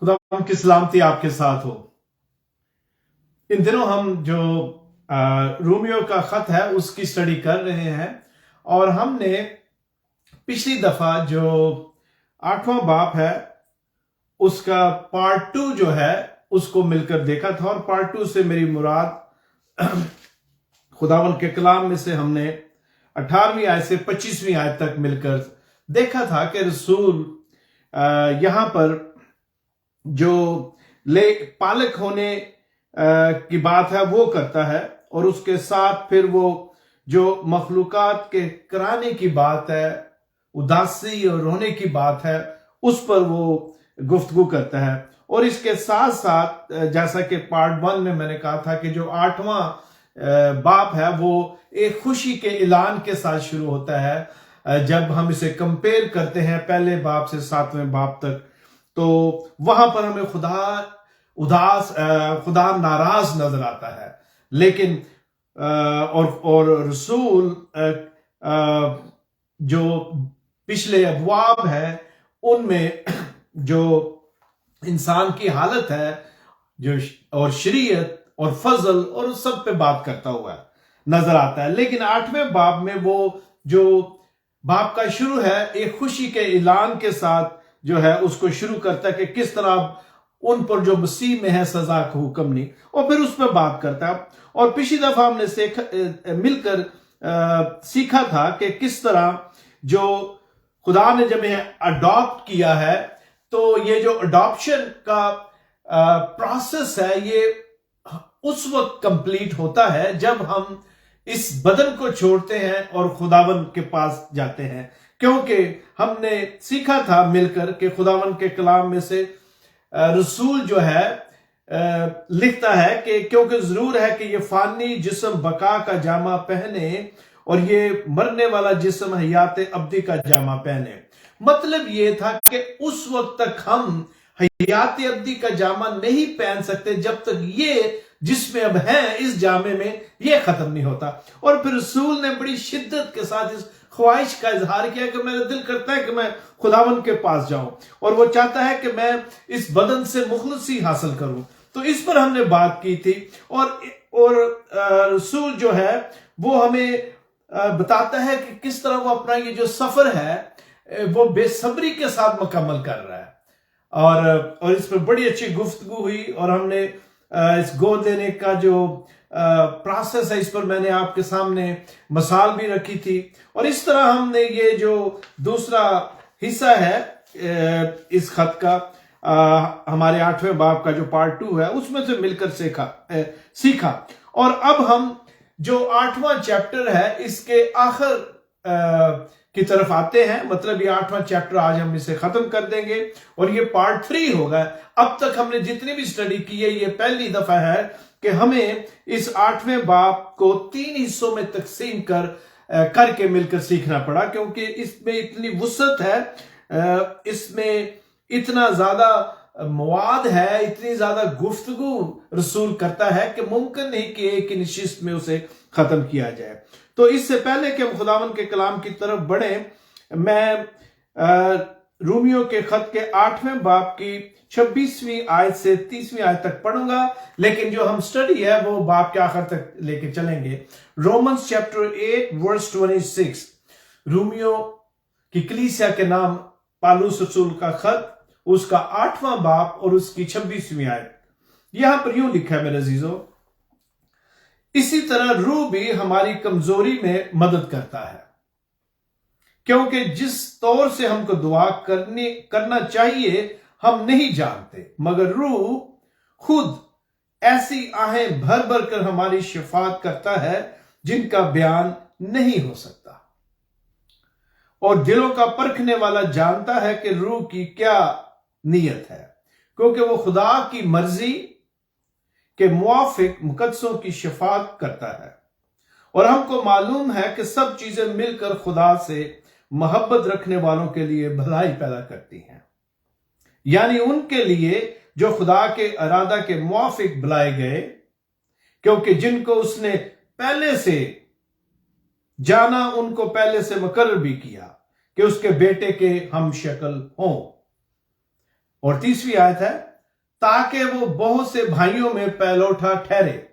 خدا کی سلامتی آپ کے ساتھ ہو۔ ان دنوں ہم جو رومیو کا خط ہے اس کی سٹڈی کر رہے ہیں، اور ہم نے پچھلی دفعہ جو 8واں باب ہے اس کا پارٹ 2 جو ہے اس کو مل کر دیکھا تھا، اور پارٹ 2 سے میری مراد خداوند کے کلام میں سے ہم نے 18ویں آیت سے 25ویں آیت تک مل کر دیکھا تھا کہ رسول یہاں پر جو پالک ہونے کی بات ہے وہ کرتا ہے، اور اس کے ساتھ پھر وہ جو مخلوقات کے کرانے کی بات ہے، اداسی اور رونے کی بات ہے، اس پر وہ گفتگو کرتا ہے۔ اور اس کے ساتھ ساتھ جیسا کہ پارٹ 1 میں نے کہا تھا کہ جو 8واں باب ہے وہ ایک خوشی کے اعلان کے ساتھ شروع ہوتا ہے۔ جب ہم اسے کمپیئر کرتے ہیں پہلے باب سے 7ویں باب تک، تو وہاں پر ہمیں خدا ناراض نظر آتا ہے، لیکن اور رسول جو پچھلے ابواب ہے ان میں جو انسان کی حالت ہے اور شریعت اور فضل اور سب پہ بات کرتا ہوا نظر آتا ہے، لیکن 8ویں باب میں وہ جو باب کا شروع ہے ایک خوشی کے اعلان کے ساتھ جو ہے اس کو شروع کرتا ہے کہ کس طرح ان پر جو مسیح میں ہے سزا کا حکم نہیں، اور پھر اس پہ بات کرتا ہے۔ اور پچھلی دفعہ ہم نے مل کر سیکھا تھا کہ کس طرح جو خدا نے جب انہیں اڈاپٹ کیا ہے، تو یہ جو اڈاپشن کا پروسیس ہے یہ اس وقت کمپلیٹ ہوتا ہے جب ہم اس بدن کو چھوڑتے ہیں اور خداوند کے پاس جاتے ہیں، کیونکہ ہم نے سیکھا تھا مل کر کہ خداوند کے کلام میں سے رسول جو ہے لکھتا ہے کہ کیونکہ ضرور ہے کہ یہ فانی جسم بقا کا جامہ پہنے اور یہ مرنے والا جسم حیات ابدی کا جامہ پہنے۔ مطلب یہ تھا کہ اس وقت تک ہم حیات ابدی کا جامہ نہیں پہن سکتے جب تک یہ جس میں اب ہیں اس جامے میں یہ ختم نہیں ہوتا۔ اور پھر رسول نے بڑی شدت کے ساتھ اس خواہش کا اظہار کیا کہ میرا دل کرتا ہے کہ میں خداوند کے پاس جاؤں، اور وہ چاہتا ہے کہ میں اس بدن سے مخلصی حاصل کروں۔ تو اس پر ہم نے بات کی تھی، اور رسول جو ہے وہ ہمیں بتاتا ہے کہ کس طرح وہ اپنا یہ جو سفر ہے وہ بے صبری کے ساتھ مکمل کر رہا ہے، اور اس پر بڑی اچھی گفتگو ہوئی، اور ہم نے اس گود لینے کا جو پروسیس ہے اس پر میں نے آپ کے سامنے مثال بھی رکھی تھی۔ اور اس طرح ہم نے یہ جو دوسرا حصہ ہے اس خط کا ہمارے 8ویں باب کا جو پارٹ 2 ہے اس میں سے مل کر سیکھا، اور اب ہم جو 8واں چیپٹر ہے اس کے آخر کی طرف آتے ہیں۔ مطلب یہ 8واں چیپٹر آج ہم اسے ختم کر دیں گے، اور یہ پارٹ 3 ہوگا۔ اب تک ہم نے جتنی بھی سٹڈی کی ہے یہ پہلی دفعہ ہے کہ ہمیں اس 8ویں باب کو 3 حصوں میں تقسیم کر کے مل کر سیکھنا پڑا، کیونکہ اس میں اتنی وسعت ہے، اس میں اتنا زیادہ مواد ہے، اتنی زیادہ گفتگو رسول کرتا ہے کہ ممکن نہیں کہ ایک نشست میں اسے ختم کیا جائے۔ تو اس سے پہلے کہ ہم خداوند کے کلام کی طرف بڑھیں، میں رومیو کے خط کے 8ویں باب کی 26ویں آیت سے 30ویں آیت تک پڑھوں گا، لیکن جو ہم سٹڈی ہے وہ باب کے آخر تک لے کے چلیں گے۔ رومنز چیپٹر 8 ورس 26، رومیو کی کلیسیا کے نام پالوس رسول کا خط، اس کا 8واں باب اور اس کی 26ویں آیت۔ یہاں پر یوں لکھا ہے میرے عزیزو، اسی طرح روح بھی ہماری کمزوری میں مدد کرتا ہے، کیونکہ جس طور سے ہم کو دعا کرنا چاہیے ہم نہیں جانتے، مگر روح خود ایسی آہیں بھر بھر کر ہماری شفاعت کرتا ہے جن کا بیان نہیں ہو سکتا، اور دلوں کا پرکھنے والا جانتا ہے کہ روح کی کیا نیت ہے، کیونکہ وہ خدا کی مرضی کے موافق مقدسوں کی شفاعت کرتا ہے۔ اور ہم کو معلوم ہے کہ سب چیزیں مل کر خدا سے محبت رکھنے والوں کے لیے بھلائی پیدا کرتی ہیں، یعنی ان کے لیے جو خدا کے ارادہ کے موافق بلائے گئے، کیونکہ جن کو اس نے پہلے سے جانا ان کو پہلے سے مقرر بھی کیا کہ اس کے بیٹے کے ہم شکل ہوں۔ और 30वीं आयत है, ताकि वो बहुत से भाइयों में पहलौठा ठहरे,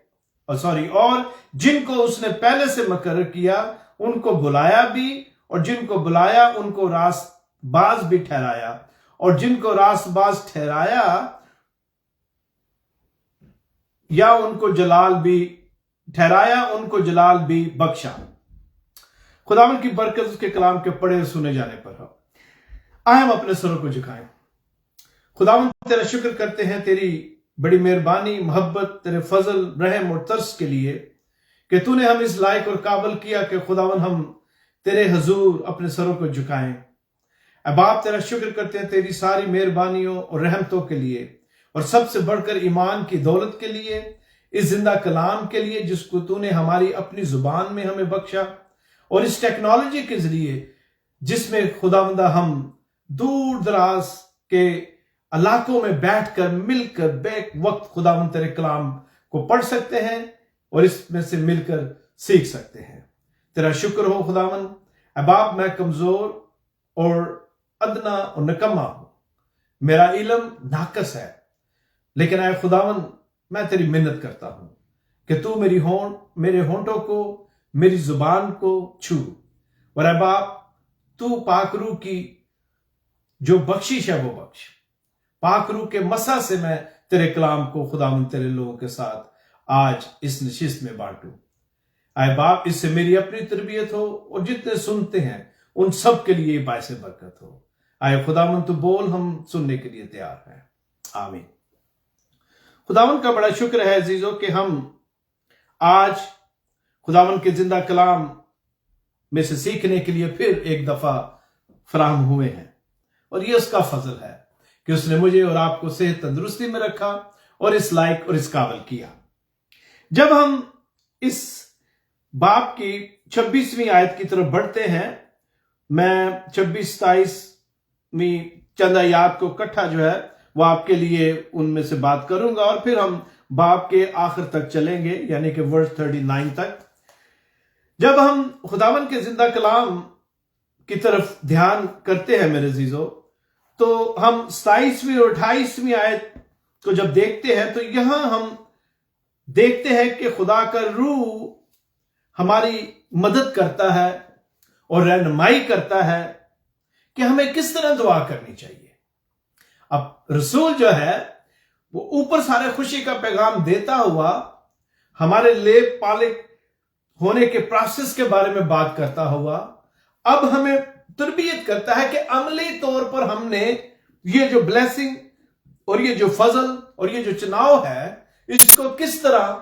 और जिनको उसने पहले से मुकर्रर किया उनको बुलाया भी, और जिनको बुलाया उनको रास्तबाज भी ठहराया, और जिनको रास्तबाज ठहराया या उनको जलाल भी बख्शा। खुदावंद की बरकत उसके कलाम के पढ़े सुने जाने पर हो। आए हम अपने सरों को झुकाएं। खुदावंद तेरा शुक्र करते हैं, तेरी बड़ी मेहरबानी, मोहब्बत, तेरे फजल, रहम और तरस के लिए कि तूने हम इस लायक और काबिल किया कि खुदावंद हम तेरे हजूर अपने सरों को झुकाएं। अब आप तेरा शुक्र करते हैं तेरी सारी मेहरबानियों और रहमतों के लिए, और सबसे बढ़कर ईमान की दौलत के लिए, इस जिंदा कलाम के लिए जिसको तूने हमारी अपनी जुबान में हमें बख्शा, और इस टेक्नोलॉजी के जरिए जिसमें खुदावंदा हम दूर दराज के इलाकों में बैठकर मिलकर बेक वक्त खुदावंद तेरे कलाम को पढ़ सकते हैं और इसमें से मिलकर सीख सकते हैं। तेरा शुक्र हो खुदावंद। अब आप मैं कमजोर और अदना और निकम्मा हूं, मेरा इल्म नाकस है, लेकिन आए खुदावंद मैं तेरी मिन्नत करता हूं कि तू मेरे होंठों को, मेरी जुबान को छू, और अब आप तू पाक रूह की जो बख्शिश है वो बख्श। पाक रूह के मसा से मैं तेरे कलाम को खुदावंद तेरे लोगों के साथ आज इस नशिस्त में बांटूं। आए बाप, इससे मेरी अपनी तरबियत हो और जितने सुनते हैं उन सब के लिए बायसे बरकत हो। आए खुदावंद तू बोल, हम सुनने के लिए तैयार हैं। आमीन। खुदावंद का बड़ा शुक्र है अजीजों कि हम आज खुदावंद के जिंदा कलाम में से सीखने के लिए फिर एक दफा फराहम हुए हैं, और ये उसका फजल है कि उसने मुझे और आपको सेहत तंदुरुस्ती में रखा और इस लायक और इस काबिल किया। जब हम इस बाप की 26वीं आयत की तरफ बढ़ते हैं, मैं 26-27वीं चंद आयत को इकट्ठा जो है वो आपके लिए उनमें से बात करूंगा, और फिर हम बाप के आखिर तक चलेंगे, यानी कि वर्स 39 तक। जब हम खुदावंद के जिंदा कलाम की तरफ ध्यान करते हैं मेरे अजीजों, तो हम 27वीं और 28वीं आयत को जब देखते हैं तो यहां हम देखते हैं कि खुदा का रूह हमारी मदद करता है और रहनुमाई करता है कि हमें किस तरह दुआ करनी चाहिए। अब रसूल जो है वो ऊपर सारे खुशी का पैगाम देता हुआ हमारे लेप पालिक होने के प्रोसेस के बारे में बात करता हुआ अब हमें तरबियत करता है कि अमली तौर पर हमने ये जो ब्लेसिंग और ये जो फजल और ये जो चुनाव है इसको किस तरह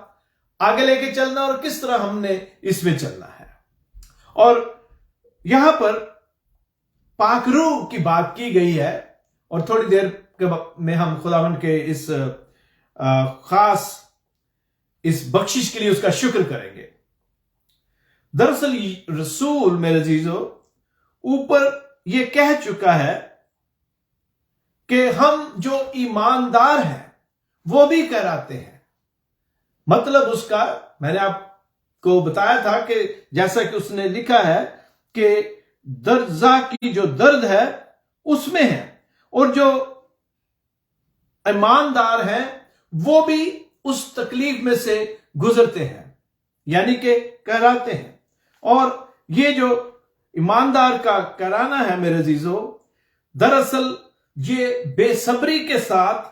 आगे लेके चलना और किस तरह हमने इसमें चलना है। और यहां पर पाक रूह की बात की गई है, और थोड़ी देर में हम खुदावंद के इस खास इस बख्शिश के लिए उसका शुक्र करेंगे। दरअसल रसूल मेरे अजीजों ऊपर यह कह चुका है कि हम जो ईमानदार हैं वो भी कहराते हैं। मतलब उसका मैंने आपको बताया था कि जैसा कि उसने लिखा है कि दर्जा की जो दर्द है उसमें है, और जो ईमानदार हैं वो भी उस तकलीफ में से गुजरते हैं, यानी कि कहराते हैं। और ये जो ईमानदार का कहराना है मेरे अजीजों, दरअसल ये बेसब्री के साथ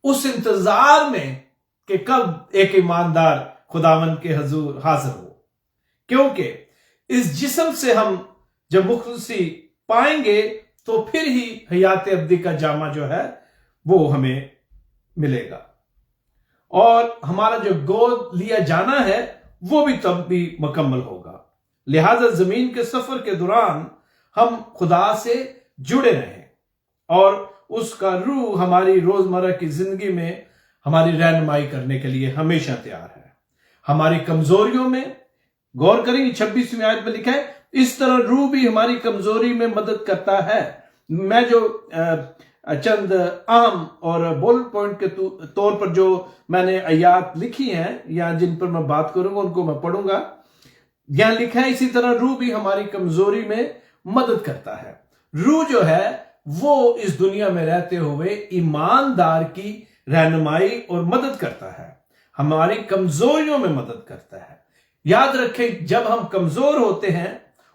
उस इंतजार में कि कब एक ईमानदार खुदावंद के हजूर हाजिर हो, क्योंकि इस जिस्म से हम जब मुखलसी पाएंगे तो फिर ही हयात अब्दी का जामा जो है वो हमें मिलेगा, और हमारा जो गोद लिया जाना है वो भी तब भी मुकम्मल होगा। लिहाजा जमीन के सफर के दौरान हम खुदा से जुड़े रहें और उसका रूह हमारी रोजमर्रा की जिंदगी में हमारी रहनुमाई करने के लिए हमेशा तैयार है। हमारी कमजोरियों में गौर करेंगे, 26वीं आयत में लिखा है इस तरह रूह भी हमारी कमजोरी में मदद करता है। मैं जो चंद अहम और बुलेट पॉइंट के तौर पर जो मैंने आयात लिखी हैं या जिन पर मैं बात करूंगा उनको मैं पढ़ूंगा। यहां लिखा है इसी तरह रूह भी हमारी कमजोरी में मदद करता है। रूह जो है وہ اس دنیا میں رہتے ہوئے ایماندار کی رہنمائی اور مدد کرتا ہے، ہماری کمزوریوں میں مدد کرتا ہے۔ یاد رکھیں، جب ہم کمزور ہوتے ہیں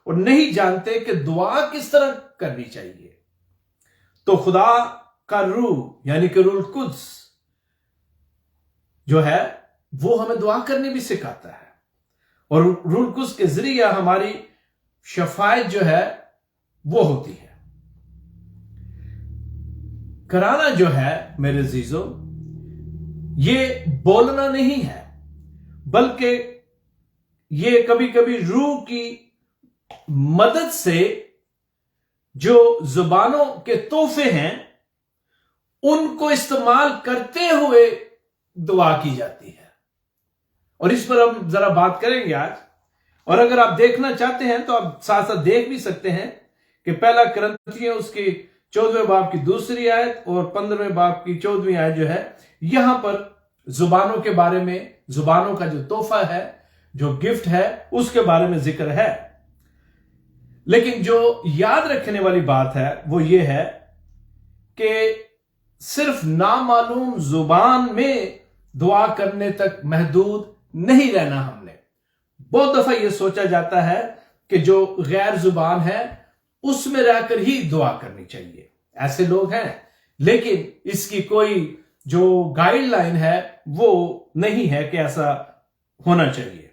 اور نہیں جانتے کہ دعا کس طرح کرنی چاہیے، تو خدا کا روح یعنی کہ روح القدس جو ہے وہ ہمیں دعا کرنی بھی سکھاتا ہے، اور روح القدس کے ذریعہ ہماری شفاعت جو ہے وہ ہوتی ہے۔ کرانا جو ہے میرے عزیزو، یہ بولنا نہیں ہے، بلکہ یہ کبھی کبھی روح کی مدد سے جو زبانوں کے تحفے ہیں ان کو استعمال کرتے ہوئے دعا کی جاتی ہے، اور اس پر ہم ذرا بات کریں گے آج۔ اور اگر آپ دیکھنا چاہتے ہیں تو آپ ساتھ ساتھ دیکھ بھی سکتے ہیں کہ پہلا کرنتھیوں اس کی 14ویں باب کی 2 آیت اور 15ویں باب کی 14ویں آیت جو ہے، یہاں پر زبانوں کے بارے میں، زبانوں کا جو تحفہ ہے، جو گفٹ ہے، اس کے بارے میں ذکر ہے۔ لیکن جو یاد رکھنے والی بات ہے وہ یہ ہے کہ صرف نامعلوم زبان میں دعا کرنے تک محدود نہیں رہنا۔ ہم نے بہت دفعہ یہ سوچا جاتا ہے کہ جو غیر زبان ہے اس میں رہ کر ہی دعا کرنی چاہیے، ایسے لوگ ہیں، لیکن اس کی کوئی جو گائیڈ لائن ہے وہ نہیں ہے کہ ایسا ہونا چاہیے،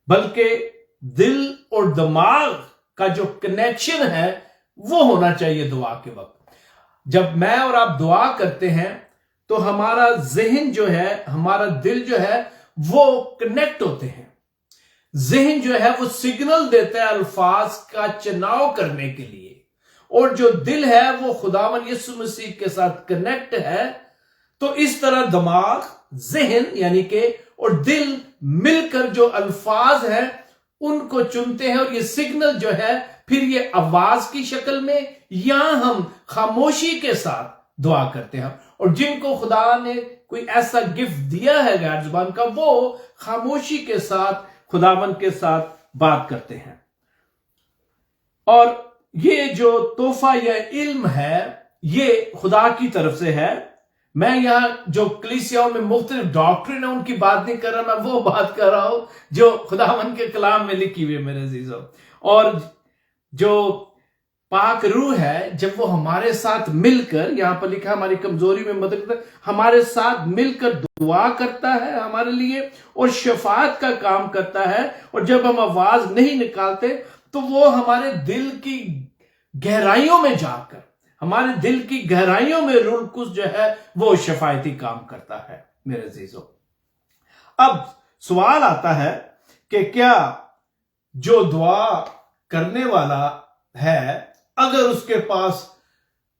بلکہ دل اور دماغ کا جو کنیکشن ہے وہ ہونا چاہیے دعا کے وقت۔ جب میں اور آپ دعا کرتے ہیں تو ہمارا ذہن جو ہے، ہمارا دل جو ہے وہ کنیکٹ ہوتے ہیں۔ ذہن جو ہے وہ سگنل دیتا ہے الفاظ کا چناؤ کرنے کے لیے، اور جو دل ہے وہ خداوند یسوع مسیح کے ساتھ کنیکٹ ہے۔ تو اس طرح دماغ، ذہن یعنی کہ اور دل مل کر جو الفاظ ہیں ان کو چنتے ہیں، اور یہ سگنل جو ہے پھر یہ آواز کی شکل میں یا ہم خاموشی کے ساتھ دعا کرتے ہیں۔ اور جن کو خدا نے کوئی ایسا گفٹ دیا ہے غیر زبان کا، وہ خاموشی کے ساتھ خداوند کے ساتھ بات کرتے ہیں۔ اور یہ جو تحفہ یا علم ہے یہ خدا کی طرف سے ہے۔ میں یہاں جو کلیسیاؤں میں مختلف ڈاکٹرن ہیں ان کی بات نہیں کر رہا، میں وہ بات کر رہا ہوں جو خداوند کے کلام میں لکھی ہوئی ہے میرے عزیزوں۔ اور جو پاک روح ہے جب وہ ہمارے ساتھ مل کر، یہاں پر لکھا ہماری کمزوری میں مدد کرتا ہے، ہمارے ساتھ مل کر دعا کرتا ہے ہمارے لیے اور شفاعت کا کام کرتا ہے، اور جب ہم آواز نہیں نکالتے تو وہ ہمارے دل کی گہرائیوں میں جا کر، ہمارے دل کی گہرائیوں میں روح القدس جو ہے وہ شفاعتی کام کرتا ہے میرے عزیزوں۔ اب سوال آتا ہے کہ کیا جو دعا کرنے والا ہے اگر اس کے پاس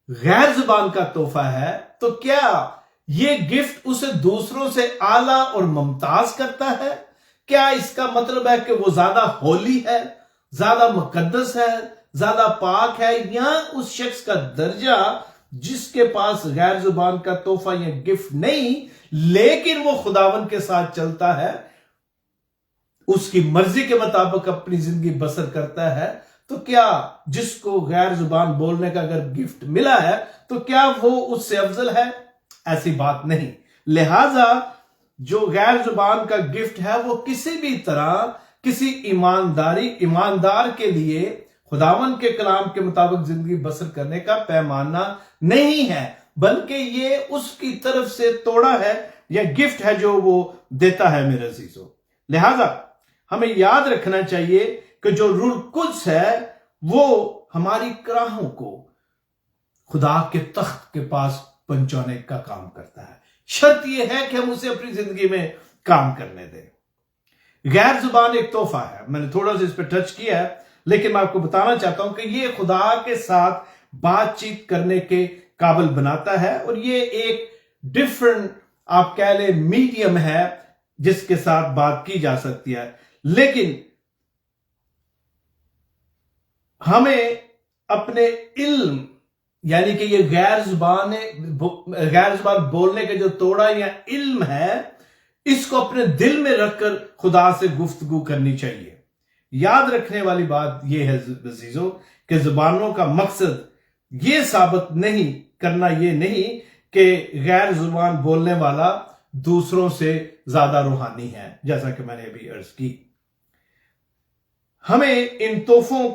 غیر زبان کا تحفہ ہے تو کیا یہ گفٹ اسے دوسروں سے اعلیٰ اور ممتاز کرتا ہے؟ کیا اس کا مطلب ہے کہ وہ زیادہ ہولی ہے، زیادہ مقدس ہے، زیادہ پاک ہے، یا اس شخص کا درجہ جس کے پاس غیر زبان کا تحفہ یا گفٹ نہیں لیکن وہ خداوند کے ساتھ چلتا ہے، اس کی مرضی کے مطابق اپنی زندگی بسر کرتا ہے، تو کیا جس کو غیر زبان بولنے کا اگر گفٹ ملا ہے تو کیا وہ اس سے افضل ہے؟ ایسی بات نہیں۔ لہذا جو غیر زبان کا گفٹ ہے وہ کسی بھی طرح کسی ایماندار کے لیے خداوند کے کلام کے مطابق زندگی بسر کرنے کا پیمانہ نہیں ہے، بلکہ یہ اس کی طرف سے توڑا ہے یا گفٹ ہے جو وہ دیتا ہے میرے عزیزو۔ لہذا ہمیں یاد رکھنا چاہیے کہ جو روح القدس ہے وہ ہماری کراہوں کو خدا کے تخت کے پاس پہنچانے کا کام کرتا ہے۔ شرط یہ ہے کہ ہم اسے اپنی زندگی میں کام کرنے دیں۔ غیر زبان ایک تحفہ ہے، میں نے تھوڑا سا اس پہ ٹچ کیا ہے، لیکن میں آپ کو بتانا چاہتا ہوں کہ یہ خدا کے ساتھ بات چیت کرنے کے قابل بناتا ہے، اور یہ ایک ڈیفرنٹ آپ کہہ لیں میڈیم ہے جس کے ساتھ بات کی جا سکتی ہے۔ لیکن ہمیں اپنے علم یعنی کہ یہ غیر زبان بولنے کا جو توڑا یا علم ہے اس کو اپنے دل میں رکھ کر خدا سے گفتگو کرنی چاہیے۔ یاد رکھنے والی بات یہ ہے عزیزو کہ زبانوں کا مقصد ये साबित नहीं करना ये नहीं कि गैर जुबान बोलने वाला दूसरों से ज्यादा रूहानी है, जैसा कि मैंने अभी अर्ज की। हमें इन तोहफों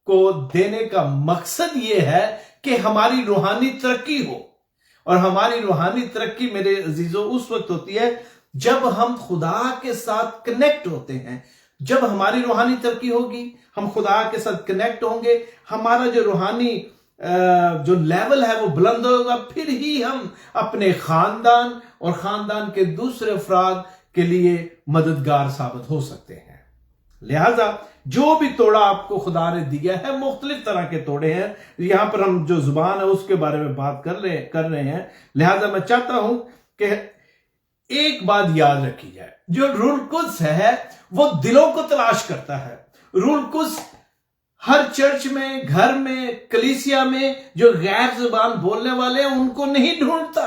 को देने का मकसद यह है कि हमारी रूहानी तरक्की हो। और हमारी रूहानी तरक्की मेरे अजीजों उस वक्त होती है जब हम खुदा के साथ कनेक्ट होते हैं। जब हमारी रूहानी तरक्की होगी, हम खुदा के साथ कनेक्ट होंगे, हमारा जो रूहानी जो लेवल है वो बुलंद होगा, फिर ही हम अपने खानदान और खानदान के दूसरे अफराद के लिए मददगार साबित हो सकते हैं। लिहाजा जो भी तोड़ा आपको खुदा ने दिया है, मुख्तलिफ तरह के तोड़े हैं। यहां पर हम जो जुबान है उसके बारे में बात कर रहे हैं। लिहाजा मैं चाहता हूं कि एक बात याद रखी जाए, जो रूह कुद्स है वो दिलों को तलाश करता है। रूह कुद्स हर चर्च में, घर में, कलीसिया में जो गैर जुबान बोलने वाले हैं उनको नहीं ढूंढता।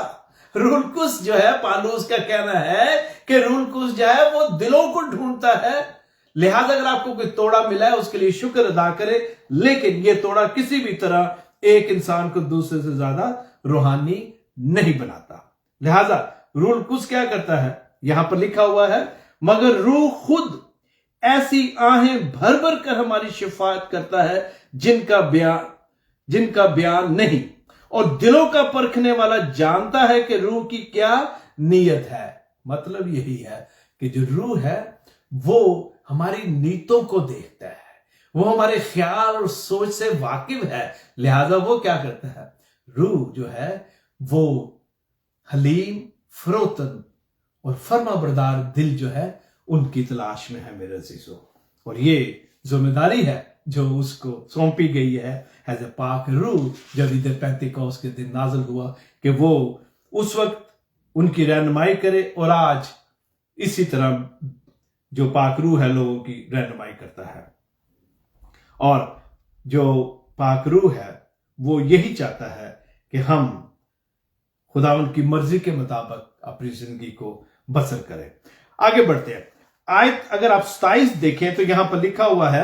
रूह कुद्स जो है, पौलुस का कहना है कि रूह कुद्स जो है वो दिलों को ढूंढता है। लिहाजा अगर आपको कोई तोड़ा मिला है उसके लिए शुक्र अदा करें, लेकिन यह तोड़ा किसी भी तरह एक इंसान को दूसरे से ज्यादा रूहानी नहीं बनाता। लिहाजा रूह कुद्स क्या करता है, यहां पर लिखा हुआ है, मगर रूह खुद ऐसी आहें भर भर कर हमारी शिफायत करता है जिनका बयान नहीं, और दिलों का परखने वाला जानता है कि रूह की क्या नीयत है। मतलब यही है कि जो रूह है वो हमारी नीयतों को देखता है, वो हमारे ख्याल और सोच से वाकिफ है। लिहाजा वो क्या करता है, रूह जो है वो हलीम, फरोतन और फर्माबरदार दिल जो है उनकी तलाश में है मेरे अजीजों। और ये जिम्मेदारी है जो उसको सौंपी गई है एज ए पाक रूह, जब ईद पेंतिकोस्त के दिन नाज़िल हुआ, कि वो उस वक्त उनकी रहनुमाई करे, और आज इसी तरह जो पाक रूह है लोगों की रहनुमाई करता है। और जो पाक रूह है वो यही चाहता है कि हम खुदावंद की मर्जी के मुताबिक अपनी जिंदगी को बसर करें। आगे बढ़ते हैं। आयत अगर आप 27 देखें तो यहां पर लिखा हुआ है,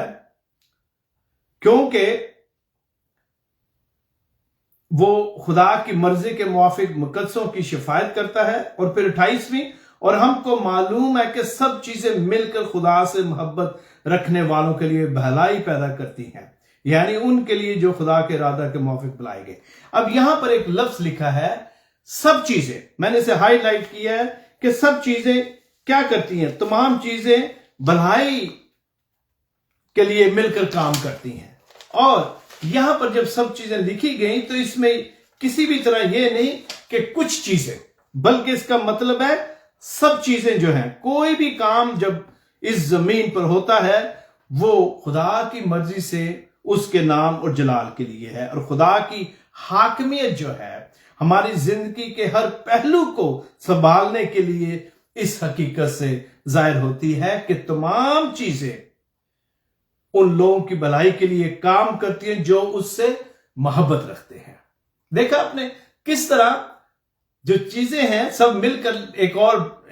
क्योंकि वो खुदा की मर्जी के मुआफिक मुकद्दसों की शिफायत करता है। और फिर 28वीं, और हमको मालूम है कि सब चीजें मिलकर खुदा से मोहब्बत रखने वालों के लिए भलाई पैदा करती हैं, यानी उनके लिए जो खुदा के इरादा के मुआफिक बुलाए गए। अब यहां पर एक लफ्ज लिखा है सब चीजें, मैंने इसे हाईलाइट किया है कि सब चीजें क्या करती हैं, तमाम चीजें भलाई के लिए मिलकर काम करती हैं। और यहां पर जब सब चीजें लिखी गई तो इसमें किसी भी तरह यह नहीं कि कुछ चीजें, बल्कि इसका मतलब है सब चीजें जो हैं। कोई भी काम जब इस जमीन पर होता है वो खुदा की मर्जी से उसके नाम और जलाल के लिए है। और खुदा की हाकमियत जो है हमारी जिंदगी के हर पहलू को संभालने के लिए इस हकीकत से जाहिर होती है कि तमाम चीजें उन लोगों की भलाई के लिए काम करती हैं जो उससे मोहब्बत रखते हैं। देखा आपने किस तरह जो चीजें हैं सब मिलकर, एक और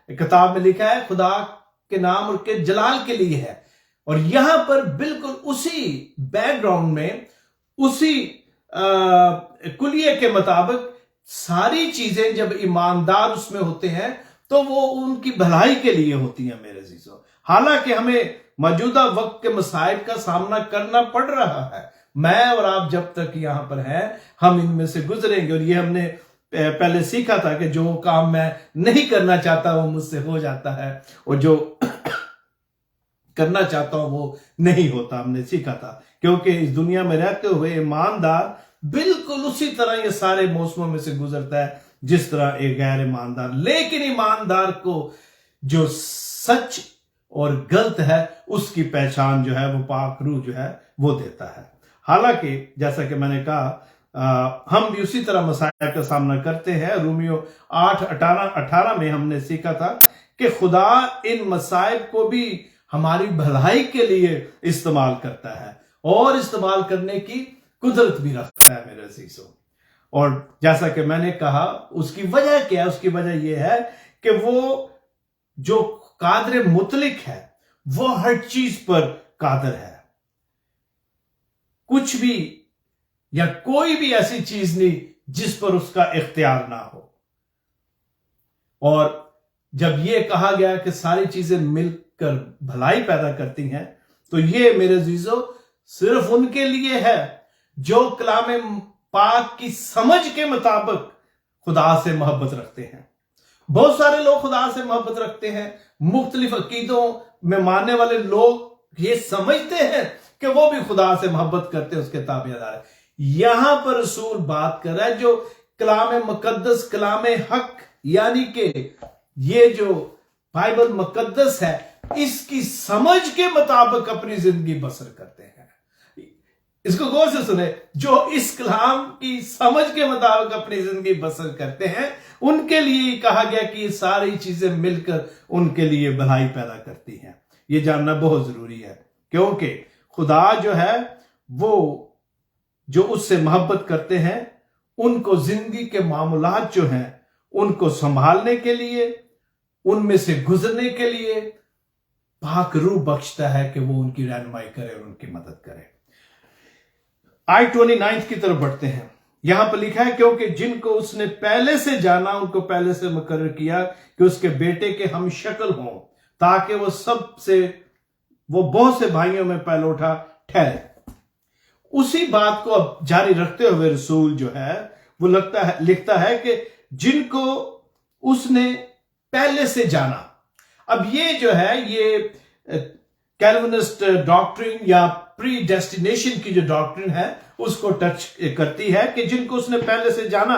किताब में लिखा है खुदा के नाम और के जलाल के लिए है। और यहां पर बिल्कुल उसी बैकग्राउंड में, उसी कुलिये के मुताबिक सारी चीजें जब ईमानदार उसमें होते हैं तो वो उनकी भलाई के लिए होती हैं मेरे अजीजों। हालांकि हमें मौजूदा वक्त के मसाइब का सामना करना पड़ रहा है, मैं और आप जब तक यहां पर हैं हम इनमें से गुजरेंगे। और ये हमने पहले सीखा था कि जो काम मैं नहीं करना चाहता वो मुझसे हो जाता है, और जो करना चाहता हूं वो नहीं होता, हमने सीखा था। क्योंकि इस दुनिया में रहते हुए ईमानदार बिल्कुल उसी तरह ये सारे मौसमों में से गुजरता है जिस तरह एक गैर ईमानदार। लेकिन ईमानदार को जो सच और गलत है उसकी पहचान जो है वो पाक रूह जो है वो देता है। हालांकि जैसा कि मैंने कहा हम भी उसी तरह मसाइल का सामना करते हैं। रोमियो 8:18 में हमने सीखा था कि खुदा इन मसाइब को भी हमारी भलाई के लिए इस्तेमाल करता है और इस्तेमाल करने की कुदरत भी रखता है मेरे अजीजों। और जैसा कि मैंने कहा उसकी वजह क्या है, उसकी वजह यह है कि वो जो कादर मुतलिक है वो हर चीज पर कादर है। कुछ भी या कोई भी ऐसी चीज नहीं जिस पर उसका इख्तियार ना हो। और जब ये कहा गया कि सारी चीजें मिलकर भलाई पैदा करती हैं, तो ये मेरे अजीजों सिर्फ उनके लिए है जो कलाम पाक की समझ के मुताबिक खुदा से मोहब्बत रखते हैं। बहुत सारे लोग खुदा से मोहब्बत रखते हैं, मुख्तलिफ अकीदों में मानने वाले लोग ये समझते हैं कि वो भी खुदा से मोहब्बत करते हैं, उसके ताबेदार है। यहां पर रसूल बात कर रहा है जो कलाम मुकद्दस, कलाम हक, यानी कि ये जो बाइबल मुकद्दस है, इसकी समझ के मुताबिक अपनी जिंदगी बसर करते हैं। इसको गौर से सुने, जो इस कलाम की समझ के मुताबिक अपनी जिंदगी बसर करते हैं, उनके लिए कहा गया कि ये सारी चीजें मिलकर उनके लिए भलाई पैदा करती हैं। ये जानना बहुत जरूरी है, क्योंकि खुदा जो है वो जो उससे मोहब्बत करते हैं, उनको जिंदगी के मामलात जो हैं उनको संभालने के लिए, उनमें से गुजरने के लिए पाक रूह बख्शता है कि वो उनकी रहनुमाई करे और उनकी मदद करे। आयत 29 की तरफ बढ़ते हैं। यहां पर लिखा है, क्योंकि जिनको उसने पहले से जाना उनको पहले से मुकर्रर किया कि उसके बेटे के हम शक्ल हों, ताकि वो बहुत से भाइयों में पहलौठा ठहरे। उसी बात को अब जारी रखते हुए रसूल जो है वो लिखता है कि जिनको उसने पहले से जाना। अब ये जो है ये कैल्विनिस्ट डॉक्ट्रिन या प्री डेस्टिनेशन की जो डॉक्ट्रिन है उसको टच करती है कि जिनको उसने पहले से जाना।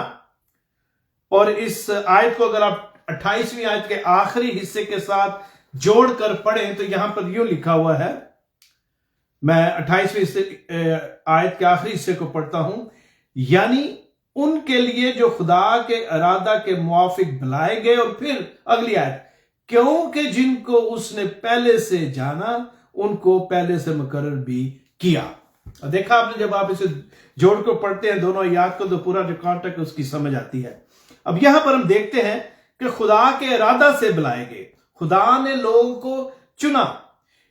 और इस आयत को अगर आप 28वीं आयत के आखिरी हिस्से के साथ जोड़कर पढ़ें तो यहां पर यूं लिखा हुआ है, मैं 28वीं आयत के आखिरी हिस्से को पढ़ता हूं, यानी उनके लिए जो खुदा के इरादा के मुआफिक बुलाए गए। और फिर अगली आयत, क्योंकि जिनको उसने पहले से जाना उनको पहले से मुकर्रर भी किया। देखा आपने, जब आप इसे जोड़कर पढ़ते हैं दोनों आयत को, तो पूरा जो कॉन्टेक्स्ट उसकी समझ आती है। अब यहां पर हम देखते हैं कि खुदा के इरादा से बुलाए गए, खुदा ने लोगों को चुना।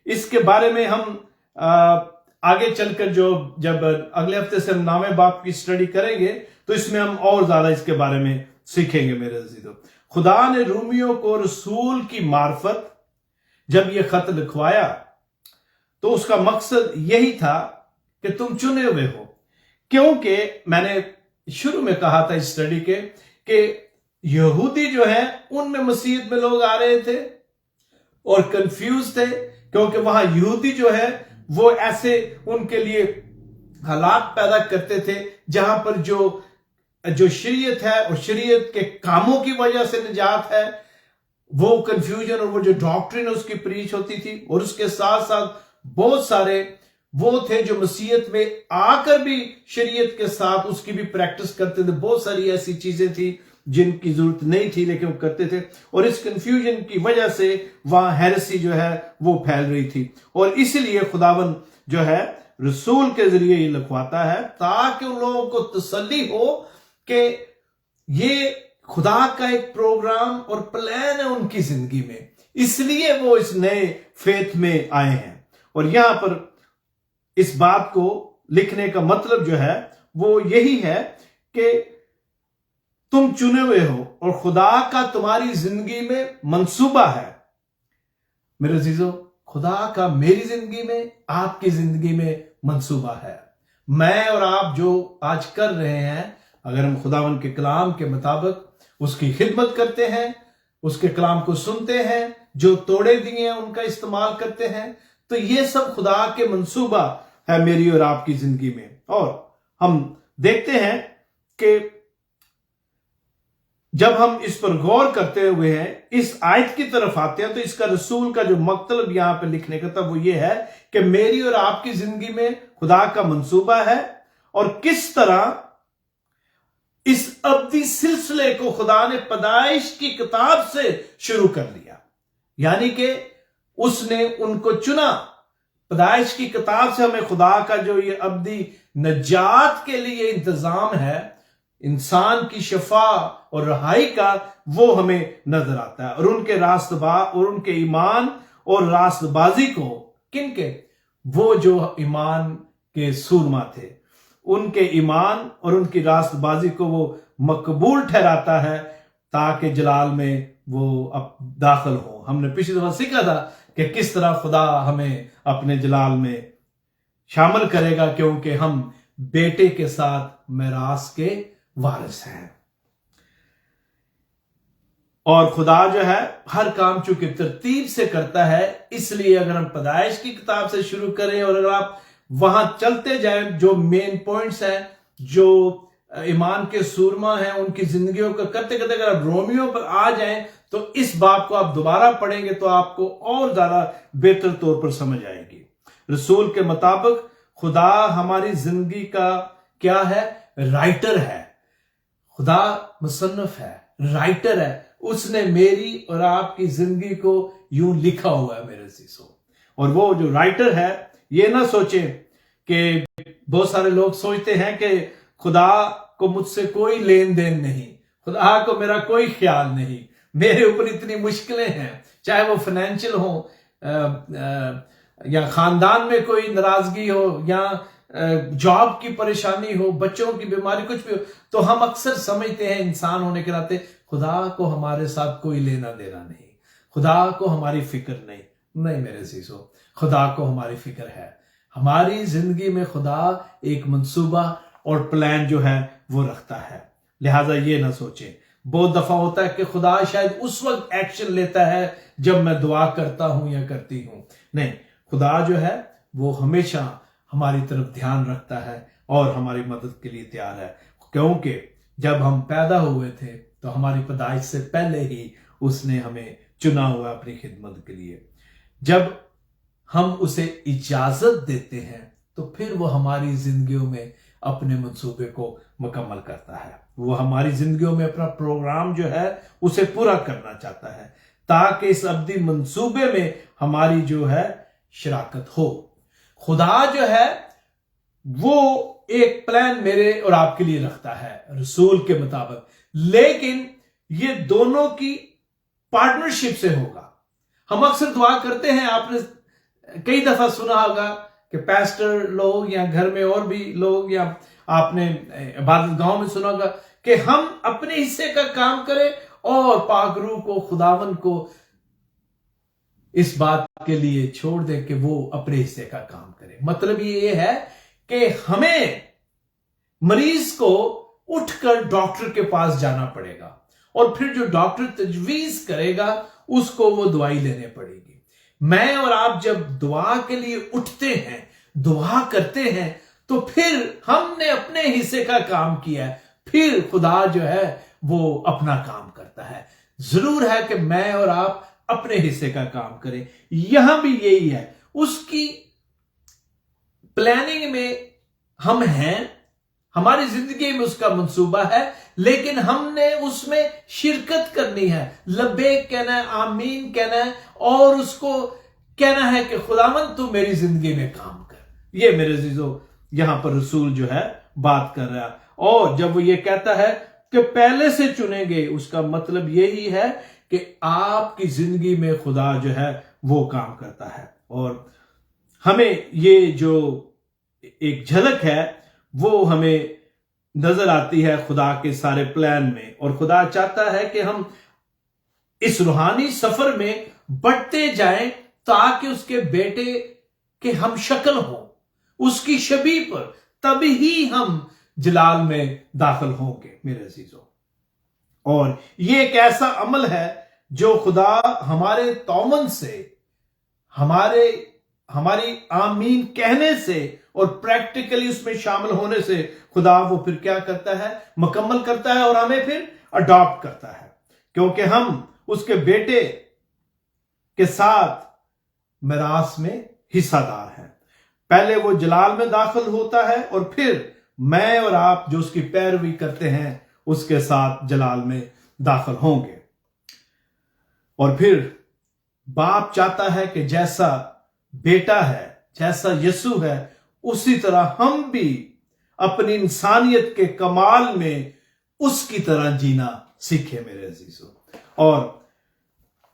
इसके बारे में हम आगे चलकर जब अगले हफ्ते से हम नामे बाप की स्टडी करेंगे तो इसमें हम और ज्यादा इसके बारे में सीखेंगे। मेरे अजीजों, खुदा ने रूमियों को रसूल की मार्फत जब ये खत लिखवाया तो उसका मकसद यही था कि तुम चुने हुए हो। क्योंकि मैंने शुरू में कहा था इस स्टडी के कि यहूदी जो है उनमें मसीहत में लोग आ रहे थे और कंफ्यूज थे, क्योंकि वहां यहूदी जो है वो ऐसे उनके लिए हालात पैदा करते थे जहां पर जो शरीयत है और शरीयत के कामों की वजह से निजात है, वो कंफ्यूजन और वो जो डॉक्ट्रिन उसकी प्रीच होती थी। और उसके साथ साथ बहुत सारे वो थे जो मसीहत में आकर भी शरीयत के साथ उसकी भी प्रैक्टिस करते थे। बहुत सारी ऐसी चीजें थी जिनकी जरूरत नहीं थी लेकिन वो करते थे, और इस कंफ्यूजन की वजह से वहां हेरेसी जो है वो फैल रही थी। और इसलिए खुदावन जो है रसूल के जरिए ये लिखवाता है ताकि उन लोगों को तसल्ली हो कि ये खुदा का एक प्रोग्राम और प्लान है उनकी जिंदगी में, इसलिए वो इस नए फेथ में आए हैं। और यहां पर इस बात को लिखने का मतलब जो है वो यही है कि तुम चुने हुए हो और खुदा का तुम्हारी जिंदगी में मंसूबा है। मेरे अजीजों, खुदा का मेरी जिंदगी में, आपकी जिंदगी में मंसूबा है। मैं और आप जो आज कर रहे हैं, अगर हम खुदावन के कलाम के मुताबिक उसकी खिदमत करते हैं, उसके कलाम को सुनते हैं, जो तोड़े दिए हैं उनका इस्तेमाल करते हैं, तो ये सब खुदा के मंसूबा है मेरी और आपकी जिंदगी में। और हम देखते हैं कि जब हम इस पर गौर करते हुए हैं, इस आयत की तरफ आते हैं, तो इसका रसूल का जो मतलब यहां पे लिखने का था वो ये है कि मेरी और आपकी जिंदगी में खुदा का मंसूबा है और किस तरह इस अब्दी सिलसिले को खुदा ने पैदाइश की किताब से शुरू कर लिया। यानी कि उसने उनको चुना। पैदाइश की किताब से हमें खुदा का जो ये अब्दी नजात के लिए इंतजाम है, इंसान की शफा और रहाई का, वो हमें नजर आता है। और उनके और उनके ईमान और रास्तबाजी को, किनके? वो जो ईमान के सूरमा थे, ان کے ایمان اور ان کی راست بازی کو وہ مقبول ٹھہراتا ہے تاکہ جلال میں وہ داخل ہو۔ ہم نے پچھلی دفعہ سیکھا تھا کہ کس طرح خدا ہمیں اپنے جلال میں شامل کرے گا، کیونکہ ہم بیٹے کے ساتھ میراث کے وارث ہیں۔ اور خدا جو ہے ہر کام چونکہ ترتیب سے کرتا ہے، اس لیے اگر ہم پیدائش کی کتاب سے شروع کریں اور اگر آپ وہاں چلتے جائیں، جو مین پوائنٹس ہیں، جو ایمان کے سورما ہیں، ان کی زندگیوں کا کرتے کرتے اگر آپ رومیو پر آ جائیں تو اس بات کو آپ دوبارہ پڑھیں گے تو آپ کو اور زیادہ بہتر طور پر سمجھ آئے گی۔ رسول کے مطابق خدا ہماری زندگی کا کیا ہے؟ رائٹر ہے۔ خدا مصنف ہے، رائٹر ہے۔ اس نے میری اور آپ کی زندگی کو یوں لکھا ہوا ہے میرے عزیزو۔ اور وہ جو رائٹر ہے، یہ نہ سوچیں کہ بہت سارے لوگ سوچتے ہیں کہ خدا کو مجھ سے کوئی لین دین نہیں، خدا کو میرا کوئی خیال نہیں، میرے اوپر اتنی مشکلیں ہیں، چاہے وہ فائنینشیل ہو یا خاندان میں کوئی ناراضگی ہو یا جاب کی پریشانی ہو، بچوں کی بیماری، کچھ بھی ہو، تو ہم اکثر سمجھتے ہیں انسان ہونے کے ناطے خدا کو ہمارے ساتھ کوئی لینا دینا نہیں، خدا کو ہماری فکر نہیں۔ نہیں میرے عزیزو، خدا کو ہماری فکر ہے۔ ہماری زندگی میں خدا ایک منصوبہ اور پلان جو ہے وہ رکھتا ہے، لہٰذا یہ نہ سوچیں۔ بہت دفعہ ہوتا ہے کہ خدا شاید اس وقت ایکشن لیتا ہے جب میں دعا کرتا ہوں یا کرتی ہوں، نہیں، خدا جو ہے وہ ہمیشہ ہماری طرف دھیان رکھتا ہے اور ہماری مدد کے لیے تیار ہے، کیونکہ جب ہم پیدا ہوئے تھے تو ہماری پیدائش سے پہلے ہی اس نے ہمیں چنا ہوا اپنی خدمت کے لیے۔ جب ہم اسے اجازت دیتے ہیں تو پھر وہ ہماری زندگیوں میں اپنے منصوبے کو مکمل کرتا ہے، وہ ہماری زندگیوں میں اپنا پروگرام جو ہے اسے پورا کرنا چاہتا ہے تاکہ اس ابدی منصوبے میں ہماری جو ہے شراکت ہو۔ خدا جو ہے وہ ایک پلان میرے اور آپ کے لیے رکھتا ہے رسول کے مطابق، لیکن یہ دونوں کی پارٹنرشپ سے ہوگا۔ ہم اکثر دعا کرتے ہیں، آپ نے کئی دفعہ سنا ہوگا کہ پیسٹر لوگ یا گھر میں اور بھی لوگ یا آپ نے عبادت گاہوں میں سنا ہوگا کہ ہم اپنے حصے کا کام کریں اور پاک روح کو، خداوند کو اس بات کے لیے چھوڑ دیں کہ وہ اپنے حصے کا کام کرے۔ مطلب یہ ہے کہ ہمیں مریض کو اٹھ کر ڈاکٹر کے پاس جانا پڑے گا اور پھر جو ڈاکٹر تجویز کرے گا اس کو وہ دوائی لینے پڑے گی۔ میں اور آپ جب دعا کے لیے اٹھتے ہیں، دعا کرتے ہیں، تو پھر ہم نے اپنے حصے کا کام کیا ہے، پھر خدا جو ہے وہ اپنا کام کرتا ہے۔ ضرور ہے کہ میں اور آپ اپنے حصے کا کام کریں، یہاں بھی یہی ہے، اس کی پلاننگ میں ہم ہیں، ہماری زندگی میں اس کا منصوبہ ہے، لیکن ہم نے اس میں شرکت کرنی ہے، لبیک کہنا ہے، آمین کہنا ہے اور اس کو کہنا ہے کہ خداوند تو میری زندگی میں کام کر۔ یہ میرے عزیزو یہاں پر رسول جو ہے بات کر رہا ہے، اور جب وہ یہ کہتا ہے کہ پہلے سے چنے گے، اس کا مطلب یہی ہے کہ آپ کی زندگی میں خدا جو ہے وہ کام کرتا ہے۔ اور ہمیں یہ جو ایک جھلک ہے وہ ہمیں نظر آتی ہے خدا کے سارے پلان میں، اور خدا چاہتا ہے کہ ہم اس روحانی سفر میں بڑھتے جائیں تاکہ اس کے بیٹے کے ہم شکل ہوں، اس کی شبیہ پر، تبھی ہی ہم جلال میں داخل ہوں گے میرے عزیزوں۔ اور یہ ایک ایسا عمل ہے جو خدا ہمارے تومن سے، ہماری آمین کہنے سے اور پریکٹیکلی اس میں شامل ہونے سے خدا وہ پھر کیا کرتا ہے؟ مکمل کرتا ہے اور ہمیں پھر اڈاپٹ کرتا ہے، کیونکہ ہم اس کے بیٹے کے ساتھ میراث میں حصہ دار ہیں۔ پہلے وہ جلال میں داخل ہوتا ہے اور پھر میں اور آپ جو اس کی پیروی کرتے ہیں اس کے ساتھ جلال میں داخل ہوں گے۔ اور پھر باپ چاہتا ہے کہ جیسا بیٹا ہے، جیسا یسوع ہے، اسی طرح ہم بھی اپنی انسانیت کے کمال میں اس کی طرح جینا سیکھیں میرے عزیزوں۔ اور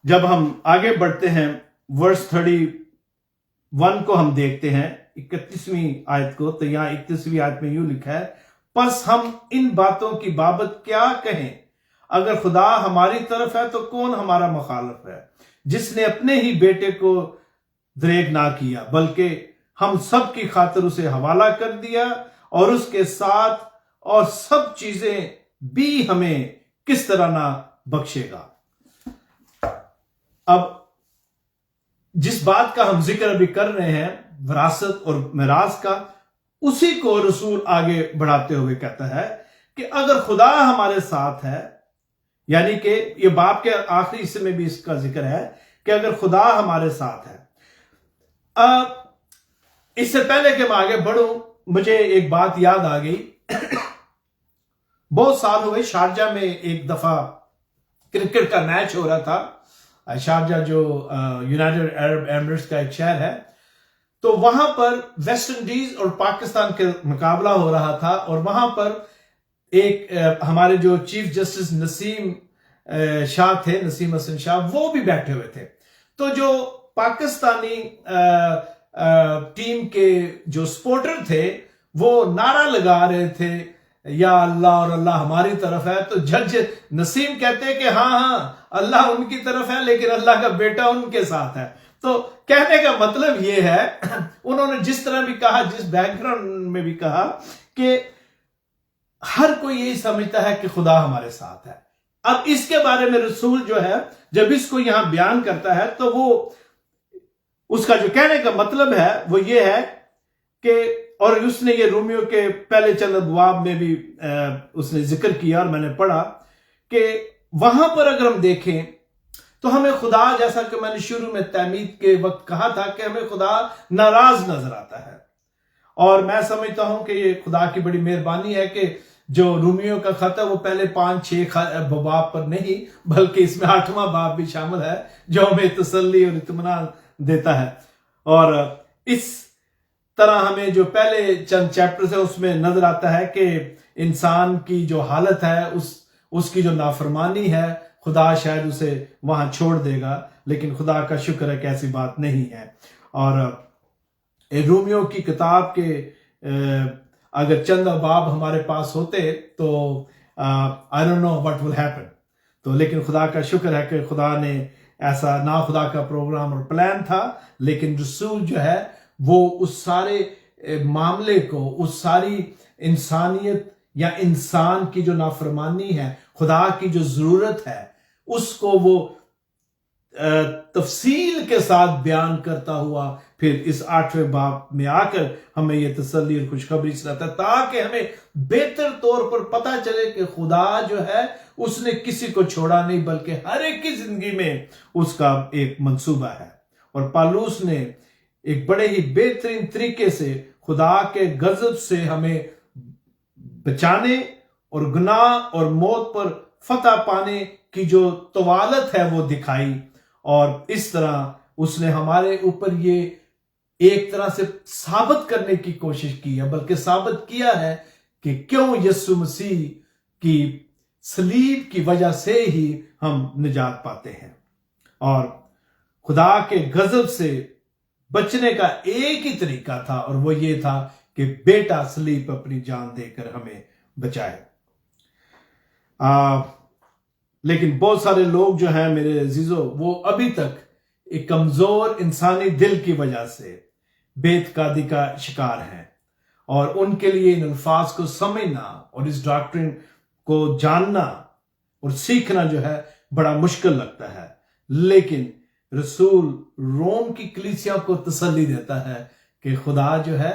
جب ہم آگے بڑھتے ہیں ورس 31 کو ہم دیکھتے ہیں 31वीं आयत को, तो यहाँ 31वीं आयत में यूं लिखा है, बस हम इन बातों की बाबत क्या कहें, अगर खुदा हमारी तरफ है तो कौन हमारा मुखालिफ है, जिसने अपने ही बेटे को दरेग ना किया बल्कि हम सब की खातिर उसे हवाला कर दिया, और उसके साथ और सब चीजें भी हमें किस तरह ना बख्शेगा। अब जिस बात का हम जिक्र अभी कर रहे हैं, विरासत और मिरास का, उसी को रसूल आगे बढ़ाते हुए कहता है कि अगर खुदा हमारे साथ है, यानी कि ये बाप के आखिरी हिस्से में भी इसका जिक्र है कि अगर खुदा हमारे साथ है। इससे पहले कि मैं आगे बढ़ूं, मुझे एक बात याद आ गई। बहुत साल हुए, शारजा में एक दफा क्रिकेट का मैच हो रहा था। शारजा जो यूनाइटेड अरब एमिरेट्स का एक शहर है, तो वहां पर वेस्ट इंडीज और पाकिस्तान के मुकाबला हो रहा था, और वहां पर एक हमारे जो चीफ जस्टिस नसीम शाह थे, नसीम हसन शाह, वो भी बैठे हुए थे। तो जो पाकिस्तानी टीम के जो सपोर्टर थे, वो नारा लगा रहे थे, या अल्लाह और अल्लाह हमारी तरफ है। तो जज नसीम कहते हैं कि हाँ अल्लाह उनकी तरफ है, लेकिन अल्लाह का बेटा उनके साथ है। तो कहने का मतलब ये है, उन्होंने जिस तरह भी कहा, जिस बैकग्राउंड में भी कहा, कि हर कोई यही समझता है कि खुदा हमारे साथ है। अब इसके बारे में रसूल जो है, जब इसको यहां बयान करता है, तो वो उसका जो कहने का मतलब है वो ये है कि, और उसने ये रोमियो के पहले चंद अबवाब में भी उसने जिक्र किया, और मैंने पढ़ा कि वहां पर अगर हम देखें तो हमें खुदा, जैसा कि मैंने शुरू में तमीद के वक्त कहा था, कि हमें खुदा नाराज नजर आता है। और मैं समझता हूं कि ये खुदा की बड़ी मेहरबानी है कि जो रोमियो का खत है वो पहले 5-6 बाब पर नहीं, बल्कि इसमें 8वां बाब भी शामिल है, जो हमें तसल्ली और इत्मीनान देता है। और इस तरह हमें जो पहले चंद चैप्टर्स है उसमें नजर आता है कि इंसान की जो हालत है, उसकी जो नाफरमानी है, खुदा शायद उसे वहां छोड़ देगा, लेकिन खुदा का शुक्र है कि ऐसी बात नहीं है। और रोमियो की किताब के अगर चंद बाब हमारे पास होते तो I don't know what will happen. तो लेकिन खुदा का शुक्र है कि खुदा ने ऐसा, ना खुदा का प्रोग्राम और प्लान था, लेकिन रसूल जो है वो उस सारे मामले को, उस सारी इंसानियत या इंसान की जो नाफरमानी है, खुदा की जो जरूरत है, उसको वो तफसील के साथ बयान करता हुआ फिर इस 8वें बाब में आकर हमें ये तसल्ली और खुशखबरी सुनाता है, ताकि हमें बेहतर तौर पर पता चले कि खुदा जो है उसने किसी को छोड़ा नहीं, बल्कि हर एक की जिंदगी में उसका एक मंसूबा है। और पालूस ने एक बड़े ही बेहतरीन तरीके से खुदा के गजब से हमें बचाने और गुनाह और मौत पर फतह पाने की जो तवालत है वो दिखाई, और इस तरह उसने हमारे ऊपर ये एक तरह से साबित करने की कोशिश की है, बल्कि साबित किया है कि क्यों यीशु मसीह की सलीब की वजह से ही हम निजात पाते हैं। और खुदा के गजब से बचने का एक ही तरीका था, और वो ये था कि बेटा सलीब पर अपनी जान देकर हमें बचाए। लेकिन बहुत सारे लोग जो हैं मेरे अजीजों, वो अभी तक एक कमजोर इंसानी दिल की वजह से बेतकादी का शिकार हैं, और उनके लिए इन अल्फाज को समझना और इस डॉक्ट्रिन को जानना और सीखना जो है बड़ा मुश्किल लगता है। लेकिन रसूल रोम की कलीसिया को तसल्ली देता है कि खुदा जो है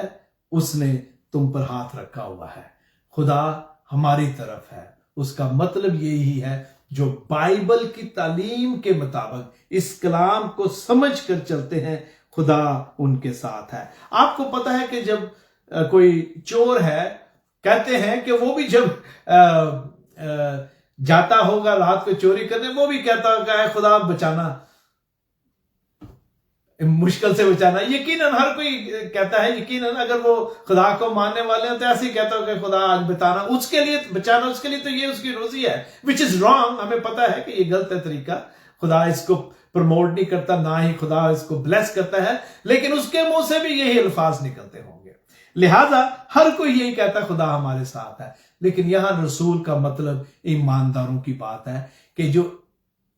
उसने तुम पर हाथ रखा हुआ है, खुदा हमारी तरफ है। उसका मतलब यही है, जो बाइबल की तालीम के मुताबिक इस कलाम को समझ कर चलते हैं, खुदा उनके साथ है। आपको पता है कि जब कोई चोर है, कहते हैं कि वो भी जब जाता होगा रात को चोरी करने, वो भी कहता होगा खुदा बचाना, मुश्किल से बचाना। यकीनन हर कोई कहता है, यकीनन अगर वो खुदा को मानने वाले हैं तो ऐसे ही कहता होगा खुदा आज बताना, उसके लिए बचाना, उसके लिए तो ये उसकी रोजी है, विच इज रॉन्ग। हमें पता है कि ये गलत है तरीका, खुदा इसको प्रमोट नहीं करता, ना ही खुदा इसको ब्लेस करता है, लेकिन उसके मुंह से भी यही अल्फाज निकलते होंगे। लिहाजा हर कोई यही कहता है खुदा हमारे साथ है, लेकिन यहां रसूल का मतलब ईमानदारों की बात है कि जो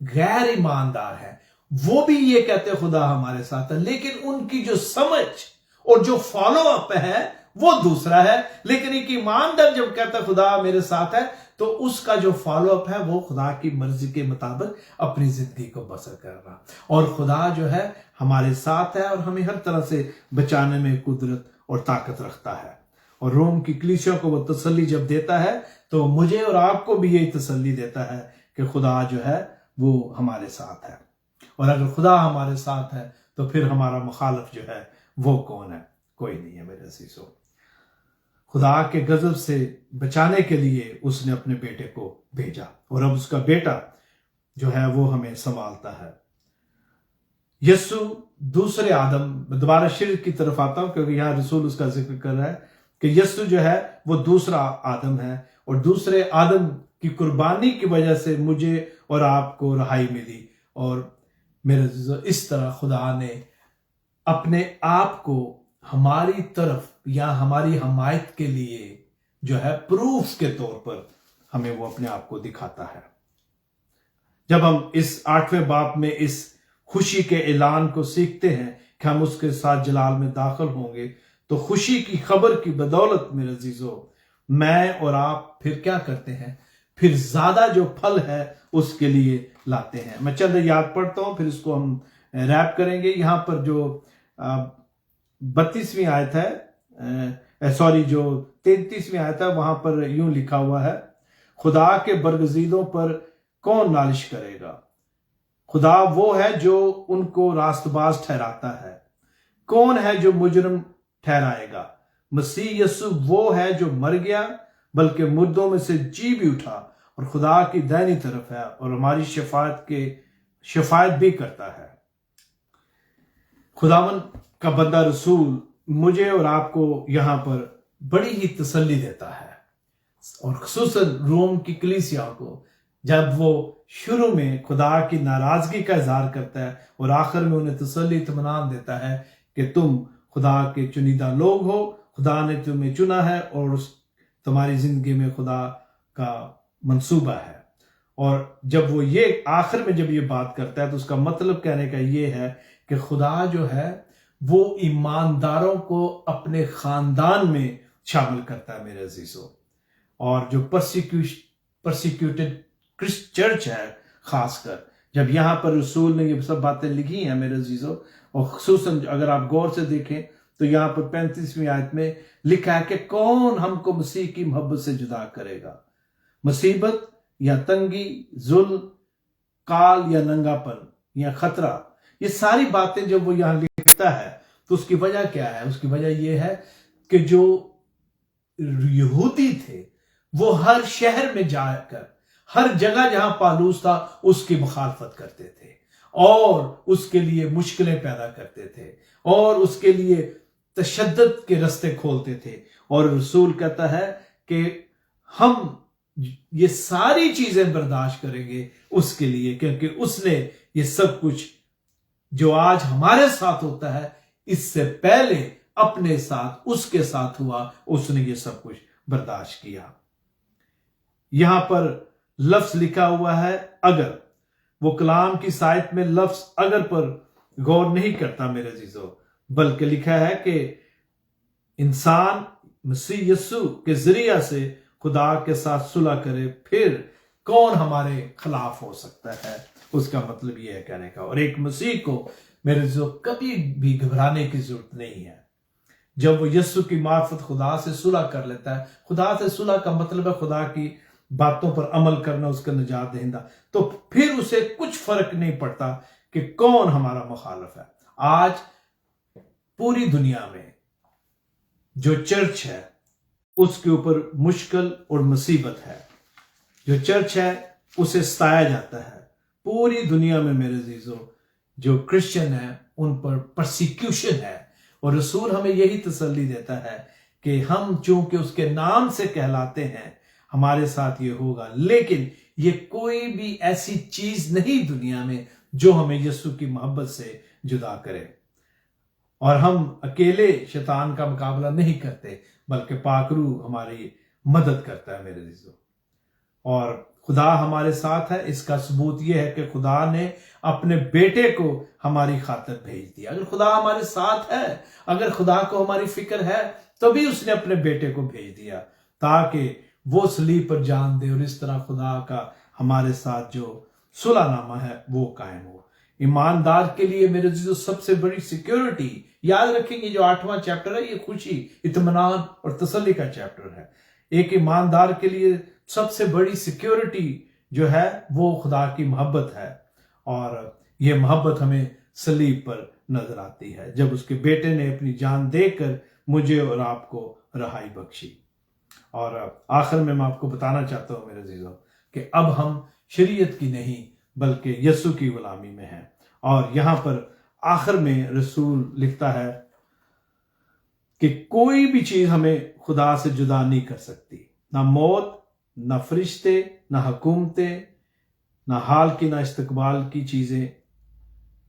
गैर ईमानदार है वो भी ये कहते हैं खुदा हमारे साथ है, लेकिन उनकी जो समझ और जो फॉलो अप है वो दूसरा है। लेकिन एक ईमानदार जब कहता है खुदा मेरे साथ है, तो उसका जो फॉलो अप है वो खुदा की मर्जी के मुताबिक अपनी जिंदगी को बसर करना। और खुदा जो है हमारे साथ है और हमें हर तरह से बचाने में कुदरत और ताकत रखता है। और रोम की कलीसिया को वो तसल्ली जब देता है तो मुझे और आपको भी यही तसल्ली देता है कि खुदा जो है वो हमारे साथ है। और अगर खुदा हमारे साथ है तो फिर हमारा मुखालिफ जो है वो कौन है? कोई नहीं है मेरे अजीजों। खुदा के गजब से बचाने के लिए उसने अपने बेटे को भेजा और अब उसका बेटा जो है वो हमें संभालता है। यीशु दूसरे आदम, दोबारा शिर्क की तरफ आता हूं क्योंकि यहां रसूल उसका जिक्र कर रहा है कि यीशु जो है वो दूसरा आदम है और दूसरे आदम की कुर्बानी की वजह से मुझे और आपको रहाई मिली। और मेरे इस तरह खुदा ने अपने आप को हमारी तरफ या हमारी हमायत के लिए जो है प्रूफ के तौर पर हमें वो अपने आप को दिखाता है। जब हम इस 8वें बाब में इस खुशी के ऐलान को सीखते हैं कि हम उसके साथ जलाल में दाखिल होंगे, तो खुशी की खबर की बदौलत मेरे अजीजों मैं और आप फिर क्या करते हैं? फिर ज्यादा जो फल है उसके लिए लाते हैं। मैं चंद याद पढ़ता हूं, फिर इसको हम रैप करेंगे। यहां पर जो 32वीं आयत है, सॉरी जो 33वीं आयत है, वहां पर यूं लिखा हुआ है, खुदा के बरगजीदों पर कौन नालिश करेगा? खुदा वो है जो उनको रास्तबाज ठहराता है। कौन है जो मुजरिम ठहराएगा? मसीह यीशु वो है जो मर गया बल्कि मुर्दों में से जी भी उठा और खुदा की दाहिनी तरफ है और हमारी शफायत भी करता है। खुदावन का बंदा रसूल मुझे और आपको यहां पर बड़ी ही तसल्ली देता है, और खुसूसन रोम की कलीसिया को जब वो शुरू में खुदा की नाराजगी का इजहार करता है और आखिर में उन्हें तसल्ली इत्मीनान देता है कि तुम खुदा के चुनिंदा लोग हो, खुदा ने तुम्हें चुना है और तुम्हारी जिंदगी में खुदा का मंसूबा है। और जब वो ये आखिर में जब ये बात करता है तो उसका मतलब कहने का ये है कि खुदा जो है वो ईमानदारों को अपने खानदान में शामिल करता है मेरे अजीजों। और जो परसिक्यूटेड क्रिस्ट चर्च है, खासकर जब यहां पर रसूल ने ये सब बातें लिखी हैं मेरे अजीजों, और खुसूसन अगर आप गौर से देखें तो यहां पर 35वीं आयत में लिखा है कि कौन हमको मसीह की मोहब्बत से जुदा करेगा? मुसीबत या तंगी, जुल्म, काल या नंगापन या खतरा। ये सारी बातें जब वो यहां लिखता है तो उसकी वजह क्या है? उसकी वजह यह है कि जो यहूदी थे वो हर शहर में जाकर हर जगह जहां पालूस था उसकी मुखालफत करते थे और उसके लिए मुश्किलें पैदा करते थे और उसके लिए तशद्दुद के रास्ते खोलते थे। और रसूल कहता है कि हम ये सारी चीजें बर्दाश्त करेंगे उसके लिए, क्योंकि उसने ये सब कुछ जो आज हमारे साथ होता है इससे पहले अपने साथ उसके साथ हुआ, उसने ये सब कुछ बर्दाश्त किया। यहां पर लफ्ज लिखा हुआ है अगर। वो कलाम की सायत में लफ्ज अगर पर गौर नहीं करता मेरे अजीजों, बल्कि लिखा है कि इंसान मसीह यीशु के जरिया से खुदा के साथ सुलह करे, फिर कौन हमारे खिलाफ हो सकता है? उसका मतलब यह है कहने का। और एक मसीह को मेरे जो कभी भी घबराने की जरूरत नहीं है। जब वो यीशु की मार्फत खुदा से सुलह कर लेता है, खुदा से सुलह का मतलब है खुदा की बातों पर अमल करना, उसका निजात दहिंदा, तो फिर उसे कुछ फर्क नहीं पड़ता कि कौन हमारा मुखालिफ है। आज पूरी दुनिया में जो चर्च है उसके ऊपर मुश्किल और मुसीबत है। जो चर्च है उसे सताया जाता है पूरी दुनिया में मेरे अजीजों। जो क्रिश्चियन है उन पर परसिक्यूशन है, और रसूल हमें यही तसल्ली देता है कि हम चूंकि उसके नाम से कहलाते हैं हमारे साथ ये होगा। लेकिन ये कोई भी ऐसी चीज नहीं दुनिया में जो हमें यीशु की मोहब्बत से जुदा करे। और हम अकेले शैतान का मुकाबला नहीं करते, बल्कि पाक रूह हमारी मदद करता है मेरे अजीजों। और खुदा हमारे साथ है, इसका सबूत यह है कि खुदा ने अपने बेटे को हमारी खातिर भेज दिया। अगर खुदा हमारे साथ है, अगर खुदा को हमारी फिक्र है, तभी उसने अपने बेटे को भेज दिया ताकि वो सलीब पर जान दे और इस तरह खुदा का हमारे साथ जो सुलहनामा है वो कायम हो। ईमानदार के लिए मेरे जो सबसे बड़ी सिक्योरिटी, याद रखेंगे जो 8वां चैप्टर है, ये खुशी, इत्मीनान और तसल्ली का चैप्टर है। एक ईमानदार के लिए सबसे बड़ी सिक्योरिटी जो है वो खुदा की मोहब्बत है, और ये मोहब्बत हमें सलीब पर नजर आती है जब उसके बेटे ने अपनी जान देकर मुझे और आपको रहाई बख्शी। और आखिर में मैं आपको बताना चाहता हूं मेरे अजीजों कि अब हम शरीयत की नहीं बल्कि यीशु की गुलामी में हैं। और यहां पर आखिर में रसूल लिखता है कि कोई भी चीज हमें खुदा से जुदा नहीं कर सकती, ना मौत, ना फरिश्ते, ना हुकूमतें, ना हाल की ना इस्तकबाल की चीजें,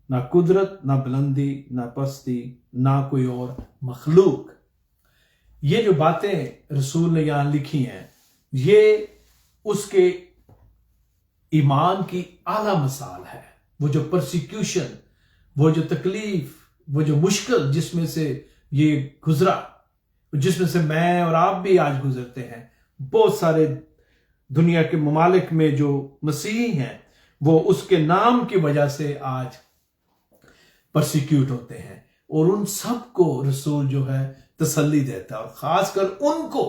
ना कुदरत, ना बुलंदी, ना पस्ती, ना कोई और मखलूक। ये जो बातें रसूल ने यहां लिखी हैं, ये उसके ईमान की आला मिसाल है। वो जो परसिक्यूशन, वो जो तकलीफ, वो जो मुश्किल जिसमें से ये गुजरा, जिसमें से मैं और आप भी आज गुजरते हैं, बहुत सारे दुनिया के ममालिक में जो मसीही हैं वो उसके नाम की वजह से आज परसिक्यूट होते हैं, और उन सबको रसूल जो है तसल्ली देता है, और खासकर उनको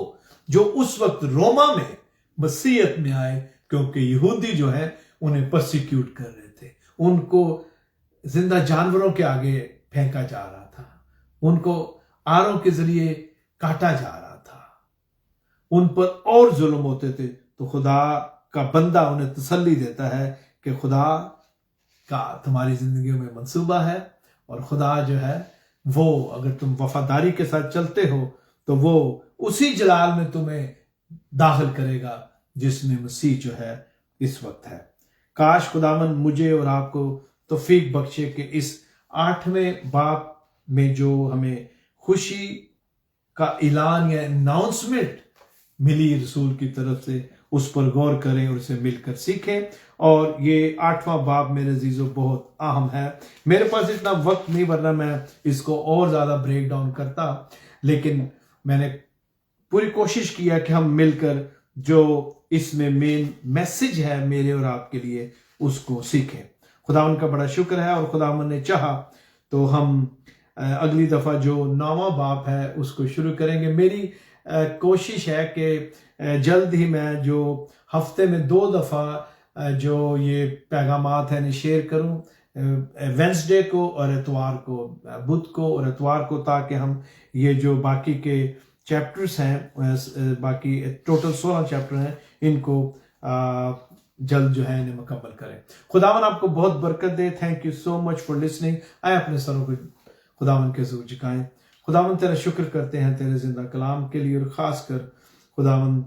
जो उस वक्त रोमा में मसीहत में आए, क्योंकि यहूदी जो है उन्हें परसिक्यूट कर रहे थे। उनको जिंदा जानवरों के आगे फेंका जा रहा था, उनको आरों के जरिए काटा जा रहा था, उन पर और जुल्म होते थे। तो खुदा का बंदा उन्हें तसल्ली देता है कि खुदा का तुम्हारी जिंदगी में मंसूबा है, और खुदा जो है वो अगर तुम वफादारी के साथ चलते हो तो वो उसी जलाल में तुम्हें दाखिल करेगा जिसमें मसीह जो है इस वक्त है। काश खुदावन मुझे और आपको तौफीक बख्शे कि इस 8वें बाब में जो हमें खुशी का ऐलान या अनाउंसमेंट मिली रसूल की तरफ से, उस पर गौर करें और उसे मिलकर सीखें। और ये 8वां बाब मेरे अजीजों बहुत अहम है। मेरे पास इतना वक्त नहीं, वरना मैं इसको और ज्यादा ब्रेक डाउन करता, लेकिन मैंने पूरी कोशिश किया कि हम मिलकर जो इसमें मेन मैसेज है मेरे और आपके लिए उसको सीखें। खुदावन का बड़ा शुक्र है, और खुदावन ने चाहा तो हम अगली दफा जो 9वां बाब है उसको शुरू करेंगे। मेरी कोशिश है कि जल्द ही मैं जो हफ्ते में 2 दफा जो ये पैगामात है शेयर करूं, वेंसडे को और इतवार को, बुध को और इतवार को, ताकि हम ये जो बाकी के चैप्टर्स हैं, बाकी टोटल 16 चैप्टर हैं, इनको जल्द जो है इन्हें मुकम्मल करें। खुदावन आपको बहुत बरकत दे। Thank you so much for listening. आए अपने सरों को खुदावन के ज़रूर झुकाएं। खुदावन तेरा शुक्र करते हैं तेरे जिंदा कलाम के लिए, और ख़ास कर खुदावन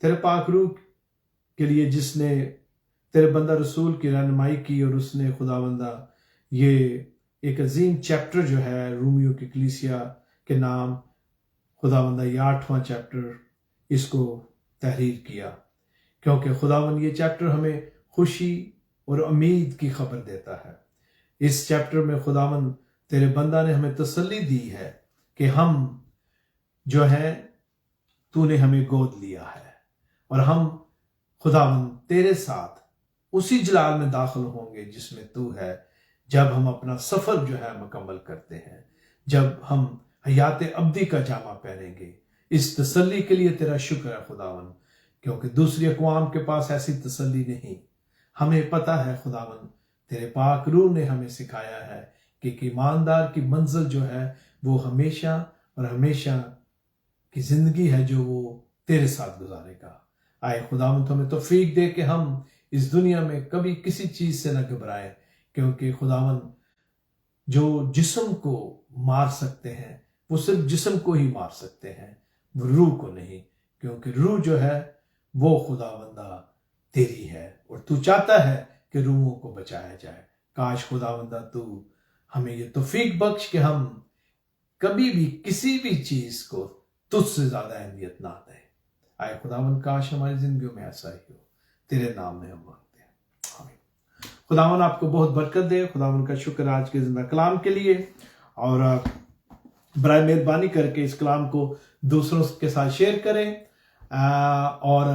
तेरे पाक रूह के लिए जिसने तेरे बंदा रसूल की रहनुमाई की, और उसने खुदावंदा ये एक अजीम चैप्टर जो है रोमियो की कलीसिया के नाम, खुदावंदा ये 8वां चैप्टर इसको तहरीर किया, क्योंकि खुदावन ये चैप्टर हमें खुशी और उम्मीद की खबर देता है। इस चैप्टर में खुदावन तेरे बंदा ने हमें तसल्ली दी है कि हम जो है तूने हमें गोद लिया है, और हम खुदावन तेरे साथ उसी जलाल में दाखिल होंगे जिसमें तू है, जब हम अपना सफर जो है मुकम्मल करते हैं, जब हम हयात अब्दी का जामा पहनेंगे। इस तसल्ली के लिए तेरा शुक्र है खुदावन, क्योंकि दूसरी अक़वाम के पास ऐसी तसल्ली नहीं। हमें पता है खुदावन, तेरे पाक रूह ने हमें सिखाया है कि ईमानदार की मंजिल जो है वो हमेशा और हमेशा की जिंदगी है जो वो तेरे साथ गुजारेगा। आए खुदावन हमें तौफीक दे कि हम इस दुनिया में कभी किसी चीज से न घबराएं, क्योंकि खुदावन जो जिस्म को मार सकते हैं वो सिर्फ जिस्म को ही मार सकते हैं, वो रूह को नहीं, क्योंकि रूह जो है वो खुदावंदा तेरी है, और तू चाहता है कि रूहों को बचाया जाए। काश खुदावंदा तू हमें ये तौफीक बख्श कि हम कभी भी किसी भी चीज को तुझसे ज्यादा अहमियत ना दें। आए खुदावन काश हमारी जिंदगियों में ऐसा ही हो, तेरे नाम में हम मांगते हैं, आमीन। खुदावन आपको बहुत बरकत दे। खुदावन का शुक्र आज के जिंदा कलाम के लिए, और बराए मेहरबानी करके इस कलाम को दूसरों के साथ शेयर करें, और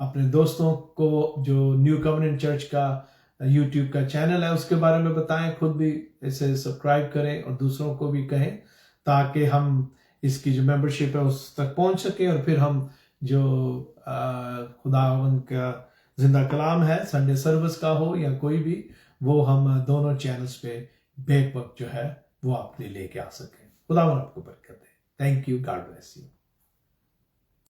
अपने दोस्तों को जो न्यू कवनेंट चर्च का यूट्यूब का चैनल है उसके बारे में बताएं, खुद भी इसे सब्सक्राइब करें और दूसरों को भी कहें, ताकि हम इसकी जो मेंबरशिप है उस तक पहुंच सके, और फिर हम जो खुदावन का जिंदा कलाम है संडे सर्विस का हो या कोई भी, वो हम दोनों चैनल्स पे बेक वक्त जो है वो आपके लिए लेके आ सके। खुदावन आपको बरकत दे। Thank you, God bless you.